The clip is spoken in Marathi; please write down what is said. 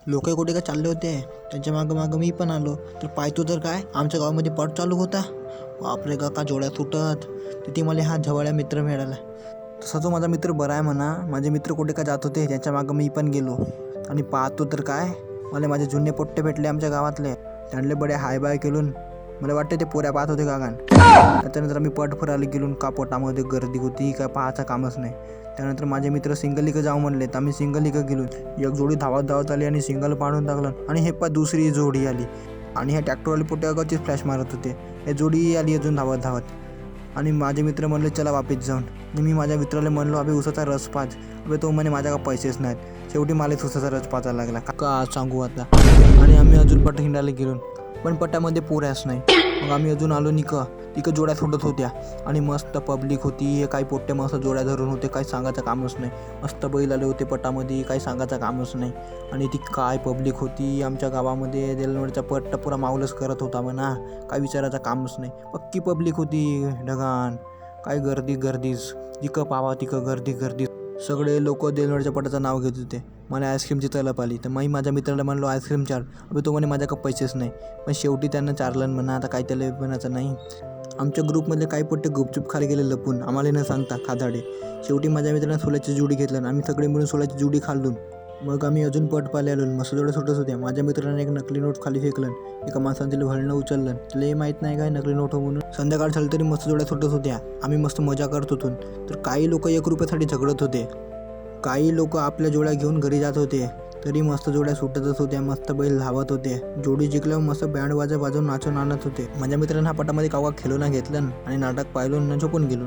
लोक कुठे काय चालले होते, त्यांच्या मागं मागं मी पण आलो. तर पाहतो तर काय, आमच्या गावामध्ये पट चालू होता. बापरे का जोड्या सुटत. तिथे मला हा जवळ्या मित्र मिळाला. तसा तो माझा मित्र बरा आहे म्हणा. माझे मित्र कुठे काय जात होते, त्यांच्या मागं मी पण गेलो. आणि पाहतो तर काय, मला माझे जुने पोट्टे भेटले आमच्या गावातले. त्यांना बडे हाय बाय केलून. मला वाटते ते पोऱ्या पाहत होते गागान. त्यानंतर आम्ही पट फिरायला गेलो. का पोटामध्ये गर्दी होती काय पाहायचं कामच नाही. त्यानंतर माझे मित्र सिंगल इकं जाऊ म्हणले, तर आम्ही सिंगल इकं गेलो. एक जोडी धावत धावत आली आणि सिंगल पाडून टाकलं. आणि हे दुसरी जोडी आली आणि ह्या ट्रॅक्टरवाले पोट्टे अगदीच फ्लॅश मारत होते. हे जोडी आली अजून धावत धावत. आणि माझे मित्र म्हणले चला वापस जाऊन. आणि मी माझ्या मित्राला म्हणलो अबे उसाचा रस पाज. अबे तो म्हणे माझ्याकडे पैसेच नाहीत. शेवटी मलाच उसाचा रस पाजायला लागला. का सांगू आता. आणि आम्ही अजून पट हिंडायला गेलो, पण पट्ट्यामध्ये पोऱ्याच नाही. मग आम्ही अजून आलो तिकं जोड्या सोडत होत्या. आणि मस्त पब्लिक होती. हे काही पोट्टे मस्त जोड्या धरून होते, काही सांगायचं कामच नाही. मस्त बैल आले होते पटामध्ये, काही सांगायचं कामच नाही. आणि ती काय पब्लिक होती आमच्या गावामध्ये. देलवडचा पट्ट पुरा माऊलच करत होता म्हणा, काय विचारायचं कामच नाही. पक्की पब्लिक होती ढगान. काय गर्दीच, तिकं पावा तिकं गर्दी. सगळे लोक देलवडच्या पटाचं नाव घेत होते. मला आईस्क्रीमची तलप आली, तर मी माझ्या मित्राला म्हणलो आईस्क्रीम चार. अबे तो म्हणे माझ्याकडे पैसेच नाही. पण शेवटी त्यांना चारलं म्हणा. आता काय त्याला म्हणायचं नाही. आमच्या ग्रुपमधले काही पट्टे गुपचूप खाली गेले लपून, आम्हाला न सांगता खादाडे. शेवटी माझ्या मित्राने सोल्याची जुडी घेतलं आणि आम्ही सगळे मिळून सोल्याची जुडी खाल्लून. मग आम्ही अजून पट पाले आलो. मस्त जोड्या सुटत होत्या. माझ्या मित्राने एक नकली नोट खाली फेकलं. एका माणसाने तिला भरणं उचललं. तिला माहीत नाही काय नकली नोट हो म्हणून. संध्याकाळ झाली तरी मस्त जोड्या सुटत होत्या. आम्ही मस्त मजा करत होतो. तर काही लोक 1 रुपयासाठी झगडत होते. काही लोक आपल्या जोड्या घेऊन घरी जात होते. तरी मस्त जोड्या सुटतच होत्या. मस्त बैल धावत होते. जोडी जिंकल्यावर मस्त बँड वाजवून नाचून आणत होते. माझ्या मित्रांना हा पटामध्ये कावा खेळून घेतलं आणि नाटक पाहिलं आणि झोपून गेलो.